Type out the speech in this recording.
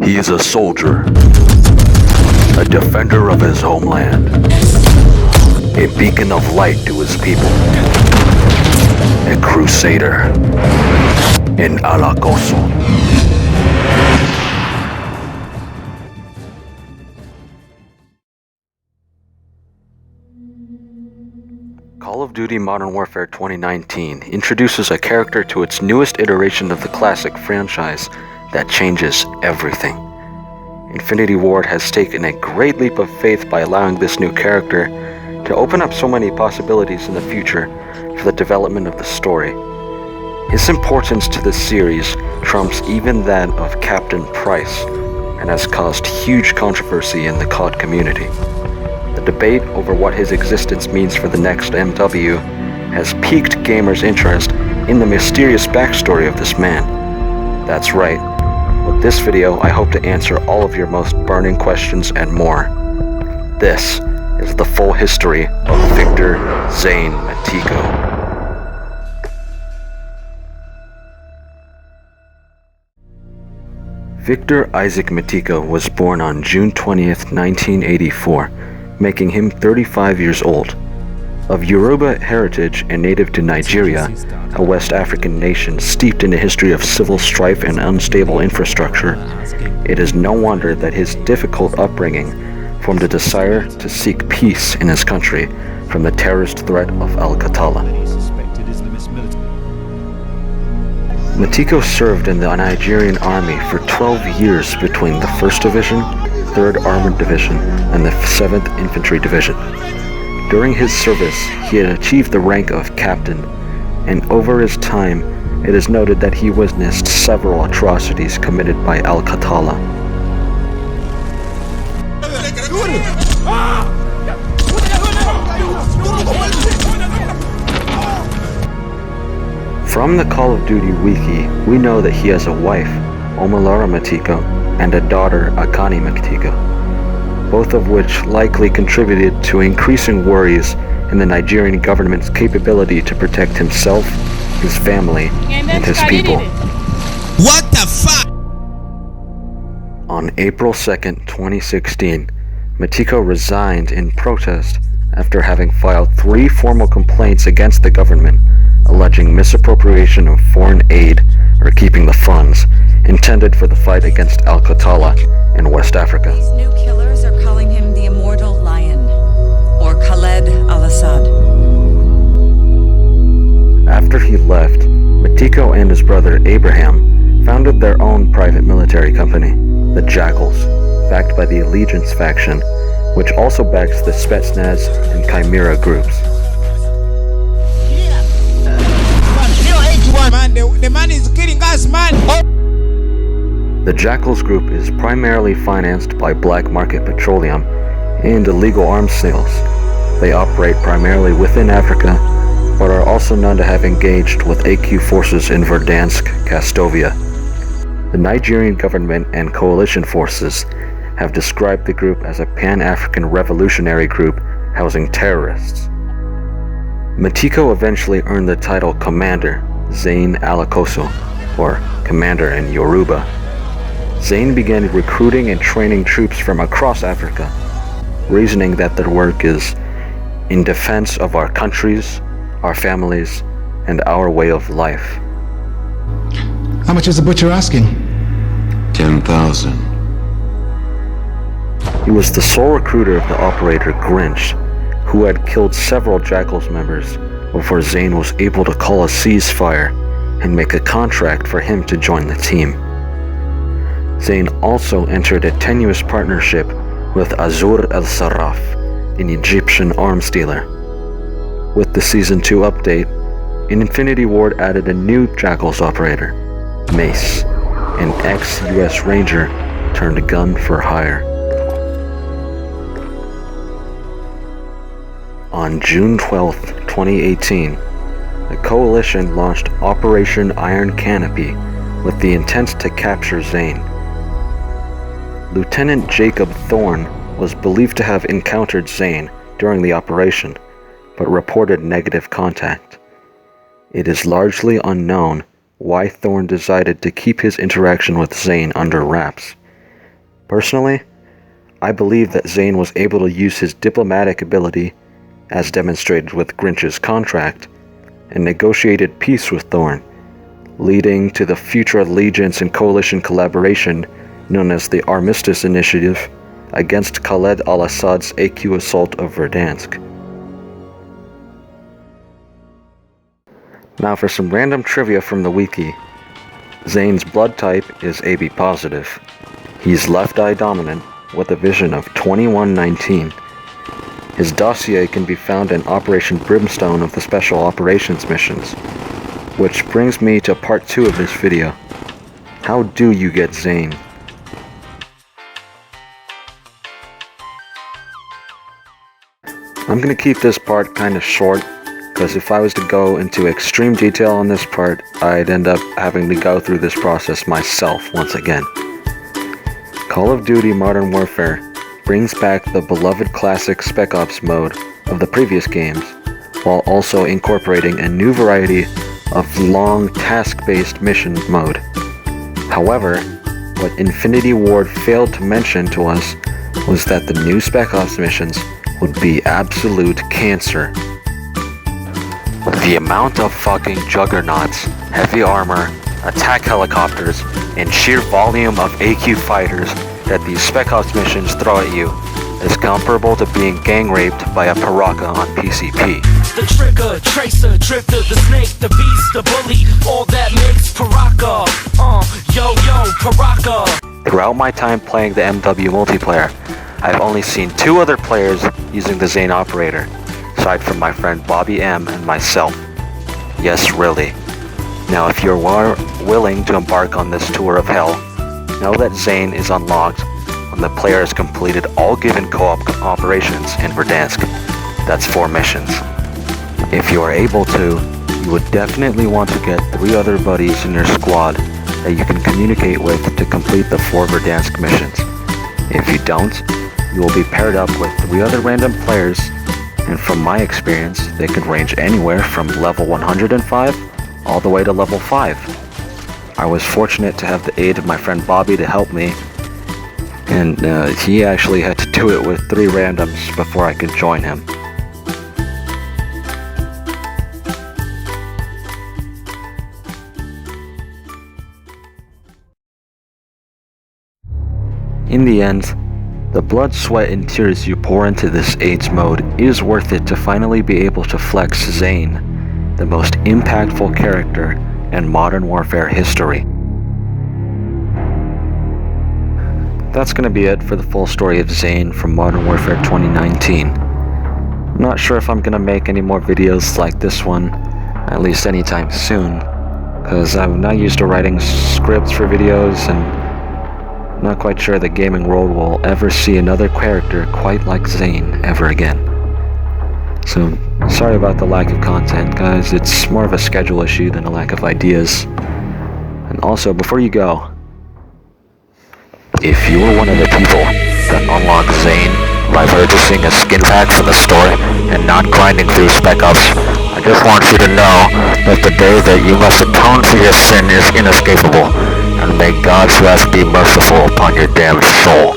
He is a soldier, a defender of his homeland, a beacon of light to his people, a crusader in Alacoso. Call of Duty Modern Warfare 2019 introduces a character to its newest iteration of the classic franchise that changes everything. Infinity Ward has taken a great leap of faith by allowing this new character to open up so many possibilities in the future for the development of the story. His importance to the series trumps even that of Captain Price and has caused huge controversy in the COD community. The debate over what his existence means for the next MW has piqued gamers' interest in the mysterious backstory of this man. That's right, with this video I hope to answer all of your most burning questions and more. This is the full history of Victor Zane Matiko. Victor Isaac Matiko was born on June 20th, 1984, making him 35 years old. Of Yoruba heritage and native to Nigeria, a West African nation steeped in a history of civil strife and unstable infrastructure, it is no wonder that his difficult upbringing formed a desire to seek peace in his country from the terrorist threat of Al-Qatala. Matiko served in the Nigerian army for 12 years between the 1st Division, 3rd Armored Division, and the 7th Infantry Division. During his service, he had achieved the rank of captain, and over his time, it is noted that he witnessed several atrocities committed by Al-Qatala. From the Call of Duty wiki, we know that he has a wife, Omolara Matiko, and a daughter, Akani Matiko, both of which likely contributed to increasing worries in the Nigerian government's capability to protect himself, his family, and his people. What the fuck? On April 2nd, 2016, Matiko resigned in protest after having filed 3 formal complaints against the government, alleging misappropriation of foreign aid or keeping the funds intended for the fight against Al-Qatala in West Africa. These new killers are calling him the Immortal Lion, or Khaled al-Assad. After he left, Matiko and his brother Abraham founded their own private military company, the Jackals, backed by the Allegiance faction, which also backs the Spetsnaz and Chimera groups. Man, the man is killing us, man. The Jackals group is primarily financed by black market petroleum and illegal arms sales. They operate primarily within Africa, but are also known to have engaged with AQ forces in Verdansk, Kastovia. The Nigerian government and coalition forces have described the group as a Pan-African revolutionary group housing terrorists. Matiko eventually earned the title Commander Zane Alacoso, or Commander in Yoruba. Zane began recruiting and training troops from across Africa, reasoning that their work is in defense of our countries, our families, and our way of life. How much is the butcher asking? 10,000. He was the sole recruiter of the operator Grinch, who had killed several Jackals members before Zane was able to call a ceasefire and make a contract for him to join the team. Zane also entered a tenuous partnership with Azur el-Sarraf, an Egyptian arms dealer. With the Season 2 update, Infinity Ward added a new Jackals operator, Mace, an ex-US Ranger turned gun for hire. On June 12, 2018, the Coalition launched Operation Iron Canopy with the intent to capture Zane. Lieutenant Jacob Thorne was believed to have encountered Zane during the operation, but reported negative contact. It is largely unknown why Thorne decided to keep his interaction with Zane under wraps. Personally, I believe that Zane was able to use his diplomatic ability, as demonstrated with Grinch's contract, and negotiated peace with Thorn, leading to the future allegiance and coalition collaboration known as the Armistice Initiative against Khaled al-Assad's AQ assault of Verdansk. Now for some random trivia from the wiki. Zane's blood type is AB positive. He's left eye dominant with a vision of 2119. His dossier can be found in Operation Brimstone of the Special Operations missions. Which brings me to part 2 of this video. How do you get Zane? I'm gonna keep this part kinda short, because if I was to go into extreme detail on this part, I'd end up having to go through this process myself once again. Call of Duty Modern Warfare brings back the beloved classic Spec Ops mode of the previous games, while also incorporating a new variety of long task-based mission mode. However, what Infinity Ward failed to mention to us was that the new Spec Ops missions would be absolute cancer. The amount of fucking juggernauts, heavy armor, attack helicopters, and sheer volume of AQ fighters that these Spec Ops missions throw at you is comparable to being gang raped by a Paraka on PCP. The trigger, tracer, drifter, the snake, the beast, the bully, all that makes Paraka. Paraka. Throughout my time playing the MW multiplayer, I've only seen 2 other players using the Zane operator, aside from my friend Bobby M and myself. Yes, really. Now if you're willing to embark on this tour of hell, know that Zane is unlocked when the player has completed all given co-op operations in Verdansk. That's 4 missions. If you are able to, you would definitely want to get 3 other buddies in your squad that you can communicate with to complete the 4 Verdansk missions. If you don't, you will be paired up with 3 other random players, and from my experience, they can range anywhere from level 105 all the way to level 5. I was fortunate to have the aid of my friend Bobby to help me, and he actually had to do it with 3 randoms before I could join him. In the end, the blood, sweat, and tears you pour into this AIDS mode is worth it to finally be able to flex Zane, the most impactful character in Modern Warfare history. That's gonna be it for the full story of Zane from Modern Warfare 2019. I'm not sure if I'm gonna make any more videos like this one, at least anytime soon, because I'm not used to writing scripts for videos, and not quite sure the gaming world will ever see another character quite like Zane ever again. So, sorry about the lack of content, guys. It's more of a schedule issue than a lack of ideas. And also, before you go, if you were one of the people that unlocked Zane by purchasing a skin pack from the store and not grinding through Spec Ops, I just want you to know that the day that you must atone for your sin is inescapable, and may God's wrath be merciful upon your damned soul.